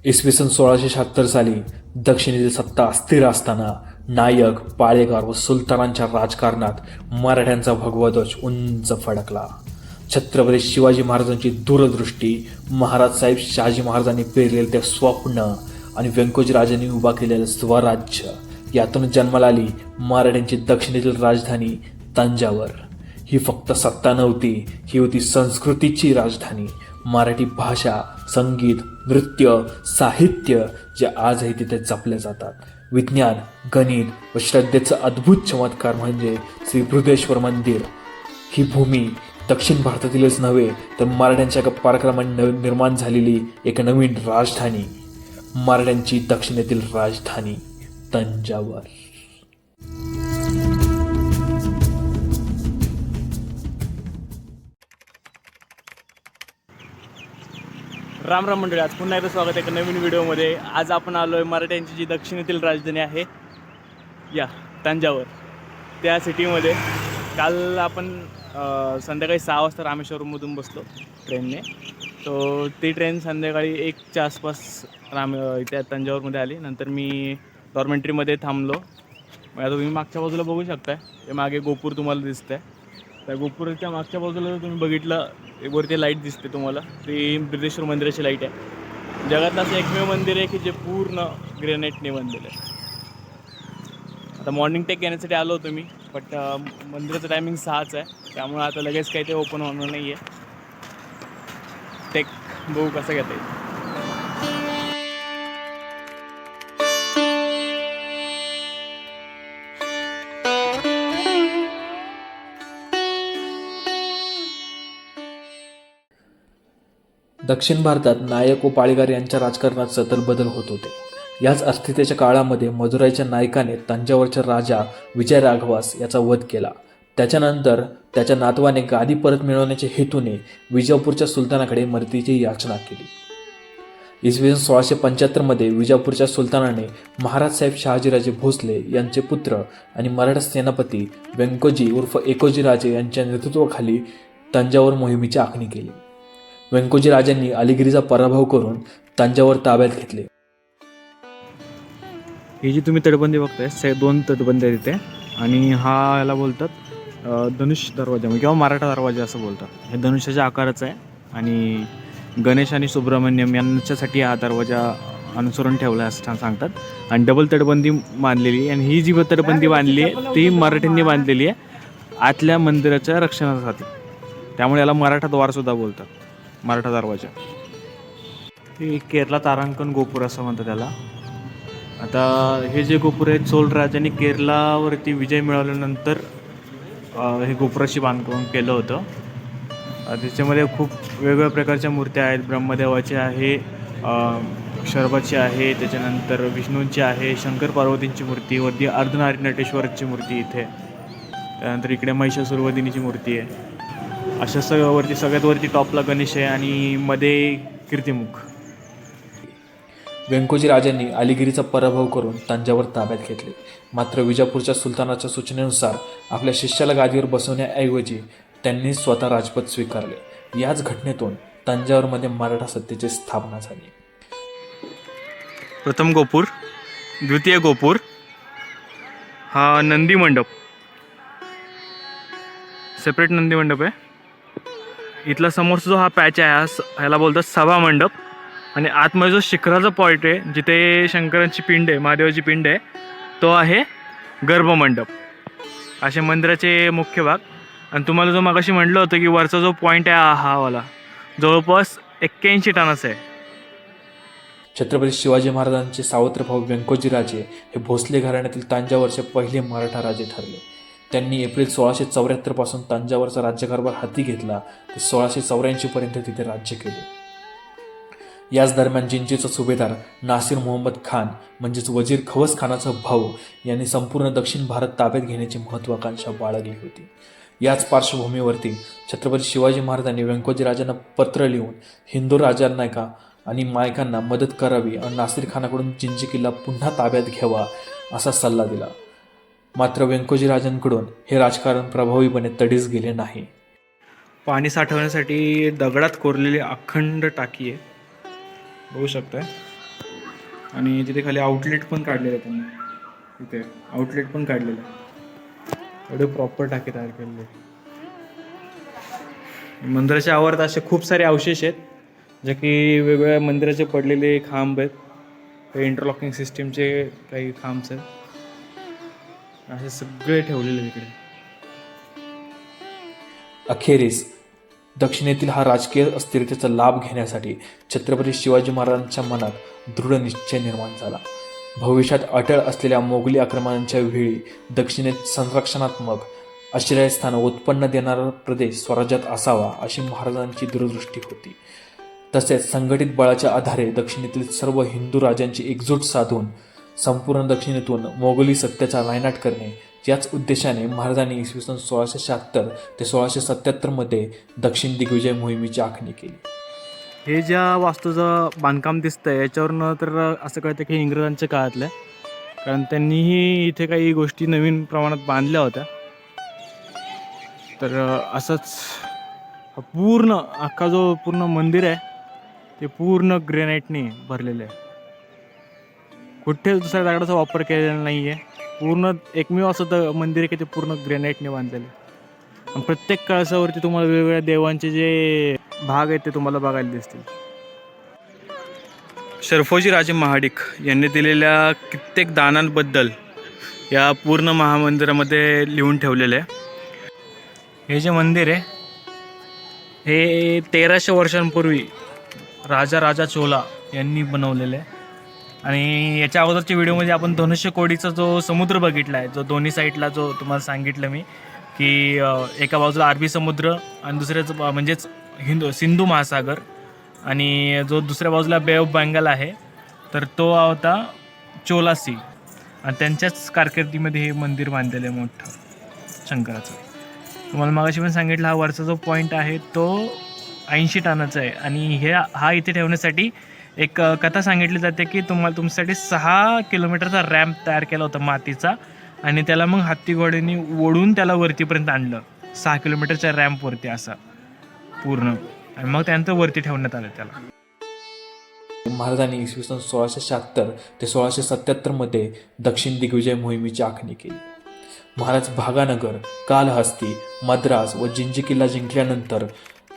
इसवी सन 1676 साली दक्षिणेतील सत्ता अस्थिर असताना नायक, पाळेगार व सुलतानांच्या राजकारणात मराठ्यांचा भगवा ध्वज उंच फडकला. छत्रपती शिवाजी महाराजांची दूरदृष्टी, महाराज साहेब शहाजी महाराजांनी पेरलेले ते स्वप्न आणि व्यंकोजी राजांनी उभा केलेलं स्वराज्य यातून जन्माला आली मराठ्यांची दक्षिणेतील राजधानी तंजावर. ही फक्त सत्ता नव्हती, ही होती संस्कृतीची राजधानी. मराठी भाषा, संगीत, नृत्य, साहित्य जे आजही तिथे जपले जातात. विज्ञान, गणित व श्रद्धेचा अद्भुत चमत्कार म्हणजे श्री बृहदेश्वर मंदिर. ही भूमी दक्षिण भारतातीलच नव्हे तर मराठ्यांच्या पराक्रमाने निर्माण झालेली एक नवीन राजधानी, मराठ्यांची दक्षिणेतील राजधानी तंजावर. राम राम मंडळी, आज पुन्हा एकदा स्वागत आहे एका नवीन व्हिडिओमध्ये. आज आपण आलो आहे मराठ्यांची जी दक्षिणेतील राजधानी आहे या तंजावर, त्या सिटीमध्ये. काल आपण संध्याकाळी 6 वाजता रामेश्वरमधून बसलो ट्रेनने. तो ती ट्रेन संध्याकाळी 1च्या आसपास इथे तंजावरमध्ये आली. नंतर मी डॉर्मेंटरीमध्ये थांबलो. मग आता तुम्ही मागच्या बाजूला बघू शकताय, ते मागे गोपूर तुम्हाला दिसतं आहे. त्या गोपुराच्या मागच्या बाजूला जर तुम्ही बघितलं, वरती लाईट दिसते तुम्हाला, ती बृहदेश्वर मंदिराची लाईट आहे. जगातलं असं एकमेव मंदिर आहे की जे पूर्ण ग्रेनाईटने बनलेलं आहे. आता मॉर्निंग टेक घेण्यासाठी आलो होतो मी, बट मंदिराचं टायमिंग 6च आहे, त्यामुळे आता लगेच काही ते ओपन होणार नाही आहे. टेक बघू कसं घेता येईल. दक्षिण भारतात नायक व पाळेगार यांच्या राजकारणात सतत बदल होत होते. याच अस्थितेच्या काळामध्ये मदुराईच्या नायकाने तंजावरच्या राजा विजय राघवास याचा वध केला. त्याच्यानंतर त्याच्या नातवाने गादी परत मिळवण्याच्या हेतूने विजापूरच्या सुलतानाकडे मदतीची याचना केली. इसवी सन 1675 विजापूरच्या सुलतानाने महाराज साहेब शहाजीराजे भोसले यांचे पुत्र आणि मराठा सेनापती व्यंकोजी उर्फ एकोजी राजे यांच्या नेतृत्वाखाली तंजावर मोहिमेची आखणी केली. व्यंकोजी राजांनी अलिगिरीचा पराभव करून तंजावर ताब्यात घेतले. ही जी तुम्ही तटबंदी बघताय, 2 तटबंदी आहेत इथे, आणि हा याला बोलतात धनुष दरवाजा किंवा मराठा दरवाजा असं बोलतात. हे धनुष्याच्या आकाराचं आहे आणि गणेश आणि सुब्रमण्यम यांच्यासाठी हा दरवाजा अनुसरून ठेवला आहे असं सांगतात. आणि डबल तटबंदी बांधलेली, आणि ही जी तटबंदी बांधली आहे ती मराठ्यांनी बांधलेली आहे आतल्या मंदिराच्या रक्षणासाठी. त्यामुळे याला मराठा द्वारसुद्धा बोलतात, मराठा दरवाजा. हे केरला तारांकन गोपूर असं म्हणतात त्याला. आता हे जे गोपूर आहे, चोल राजांनी केरलावरती विजय मिळवल्यानंतर हे गोपुराची बांधकाम केलं होतं. त्याच्यामध्ये खूप वेगवेगळ्या प्रकारच्या मूर्त्या आहेत. ब्रह्मदेवाची आहे, शर्वाची आहे, त्याच्यानंतर विष्णूंची आहे, शंकर पार्वतींची मूर्ती, वरती अर्धनारीनटेश्वरची मूर्ती इथे, त्यानंतर इकडे महिषासुरवदिनीची मूर्ती आहे. अशा सगळ्यात वरती टॉपला गणेश आहे आणि मध्ये कीर्तिमुख. व्यंकोजी राजांनी अलिगिरीचा पराभव करून तंजावर ताब्यात घेतले. मात्र विजापूरच्या सुलतानाच्या सूचनेनुसार आपल्या शिष्याला गादीवर बसवण्याऐवजी त्यांनी स्वतः राजपद स्वीकारले. याच घटनेतून तंजावरमध्ये मराठा सत्तेची स्थापना झाली. प्रथम गोपूर, द्वितीय गोपूर, हा नंदी मंडप, सेपरेट नंदी मंडप आहे. इथला समोरचा जो हा पॅच आहे ह्याला बोलतात सभा मंडप. आणि आतमध्ये जो शिखराचा पॉईंट आहे जिथे शंकरांची पिंड आहे, महादेवाची पिंड आहे, तो आहे गर्भमंडप. असे मंदिराचे मुख्य भाग. आणि तुम्हाला जो मगाशी म्हटलं होतं की वरचा जो पॉईंट आहे हा वाला जवळपास 81 टनाचा आहे. छत्रपती शिवाजी महाराजांचे सावत्र भाऊ व्यंकोजी राजे हे भोसले घराण्यातील तंजावरचे पहिले मराठा राजे ठरले. त्यांनी एप्रिल 1674 पासून तंजावरचा राज्यकारभार हाती घेतला ते 1684 पर्यंत तिथे राज्य केले. याच दरम्यान जिंजीचा सुभेदार नासिर मोहम्मद खान म्हणजेच वजीर खवस खानाचा भाऊ यांनी संपूर्ण दक्षिण भारत ताब्यात घेण्याची महत्त्वाकांक्षा बाळगली होती. याच पार्श्वभूमीवरती छत्रपती शिवाजी महाराजांनी व्यंकोजी राजांना पत्र लिहून हिंदू राजांना आणि मायकांना मदत करावी आणि नासिर खानाकडून जिंजी किल्ला पुन्हा ताब्यात घ्यावा असा सल्ला दिला. मात्र व्यंकोजी राजांकडून हे राजकारण प्रभावीपणे तडीस गेले नाही. पाणी साठवण्यासाठी दगडात कोरलेली अखंड टाकी आहे, बघू शकताय. आणि तिथे खाली आउटलेट पण काढलेलं आहे त्यांनी. इथे आउटलेट पण काढलेलं आहे. एवढे प्रॉपर टाके तयार केलेले. मंदिराच्या आवारात असे खूप सारे अवशेष आहेत, जे की वेगवेगळ्या मंदिराचे पडलेले खांब आहेत. काही इंटरलॉकिंग सिस्टीमचे काही खांब आहेत, असे सगळे ठेवलेले आहेत इकडे. अखेरीस दक्षिणेतील हा राजकीय अस्थिरतेचा लाभ घेण्यासाठी छत्रपती शिवाजी महाराजांच्या मनात दृढ निश्चय निर्माण झाला. भविष्यात अटळ असलेल्या मोगली आक्रमणांच्या वेळी दक्षिणेत संरक्षणात्मक आश्रयस्थान उत्पन्न देणारा प्रदेश स्वराज्यात असावा अशी महाराजांची दूरदृष्टी होती. तसेच संघटित बळाच्या आधारे दक्षिणेतील सर्व हिंदू राजांची एकजूट साधून संपूर्ण दक्षिणेतून मोगली सत्तेचा नायनाट करणे, याच उद्देशाने महाराजांनी इसवी सन 1676 ते 1677 मध्ये दक्षिण दिग्विजय मोहिमेची आखणी केली. हे ज्या वास्तूचं बांधकाम दिसतंय याच्यावरनं तर असं कळतं की इंग्रजांच्या काळातलं आहे, कारण त्यांनीही इथे काही गोष्टी नवीन प्रमाणात बांधल्या होत्या. तर असंच पूर्ण अख्खा जो पूर्ण मंदिर आहे ते पूर्ण ग्रेनाईटने भरलेलं आहे. कुठेच दुसऱ्या दगडाचा वापर केलेला नाही आहे. पूर्ण एकमेव असं मंदिर आहे की ते पूर्ण ग्रेनाईटने बांधलेलं आहे. आणि प्रत्येक कळसावरती तुम्हाला वेगवेगळ्या देवांचे जे भाग आहेत ते तुम्हाला बघायला दिसतील. शरफोजी राजे महाडिक यांनी दिलेल्या कित्येक दानांबद्दल या पूर्ण महामंदिरामध्ये लिहून ठेवलेलं आहे. हे जे मंदिर आहे हे 1300 वर्षांपूर्वी राजा चोला यांनी बनवलेलं आहे. आणि याच्या अगोदरच्या व्हिडिओमध्ये आपण धनुष्यकोडीचा जो समुद्र बघितला आहे, जो दोन्ही साईडला जो तुम्हाला सांगितलं मी की एका बाजूला अरबी समुद्र आणि दुसऱ्याच म्हणजेच सिंधू महासागर, आणि जो दुसऱ्या बाजूला बे ऑफ बेंगल आहे तर तो होता चोला सी. आणि त्यांच्याच कारकिर्दीमध्ये हे मंदिर बांधलेलं आहे मोठं शंकराचं. तुम्हाला मागाशी पण सांगितलं हा वरचा जो पॉईंट आहे तो 80 टनाचा आहे. आणि हा इथे ठेवण्यासाठी एक कथा सांगितली जाते की तुमच्यासाठी 6 किलोमीटरचा रॅम्प तयार केला होता मातीचा, आणि त्याला मग हत्ती घोड्यांनी ओढून त्याला वरतीपर्यंत आणलं 6 किलोमीटरच्या रॅम्पवरती असं पूर्ण, आणि मग त्यानंतर वरती ठेवण्यात आलं त्याला. महाराजांनी इसवी सन 1676 ते 1677 मध्ये दक्षिण दिग्विजय मोहिमेची आखणी केली. महाराज भागानगर, कालहस्ती, मद्रास व जिंजी किल्ला जिंकल्यानंतर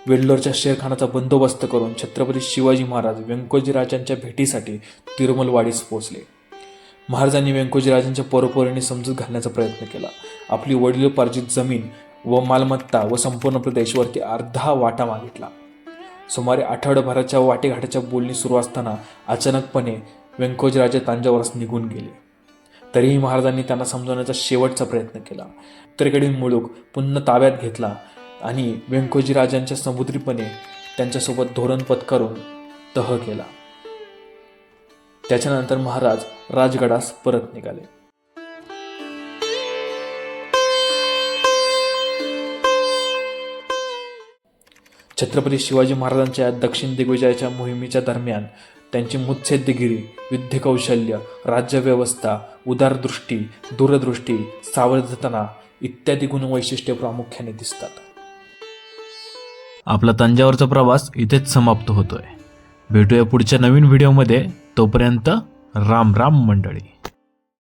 वेल्लोरच्या शेरखानाचा बंदोबस्त करून छत्रपती शिवाजी महाराज व्यंकोजीराजांच्या भेटीसाठी तिरुमलवाडीस पोहोचले. महाराजांनी व्यंकोजीराजांच्या परोपरीने समजूत घालण्याचा प्रयत्न केला. आपली वडिलोपार्जित जमीन व मालमत्ता व संपूर्ण प्रदेशवरती अर्धा वाटा मागितला. सुमारे आठवड्याभराच्या वाटेघाटाच्या बोलणी सुरू असताना अचानकपणे व्यंकोजीराजे तांजावरस निघून गेले. तरीही महाराजांनी त्यांना समजवण्याचा शेवटचा प्रयत्न केला. उत्तरेकडील मुलूक पुन्हा ताब्यात घेतला आणि व्यंकोजीराजांच्या समुद्रीपणे त्यांच्यासोबत धोरण पत्करून तह केला. त्याच्यानंतर महाराज राजगडास परत निघाले. छत्रपती शिवाजी महाराजांच्या दक्षिण दिग्विजयाच्या मोहिमेच्या दरम्यान त्यांची मुत्सद्देगिरी, युद्धकौशल्य, राज्यव्यवस्था, उदारदृष्टी, दूरदृष्टी, सावधपणा इत्यादी गुणवैशिष्ट्ये प्रामुख्याने दिसतात. आपला तंजावरचा प्रवास इथेच समाप्त होतोय. भेटूया पुढच्या नवीन व्हिडिओमध्ये. तोपर्यंत राम राम मंडळी.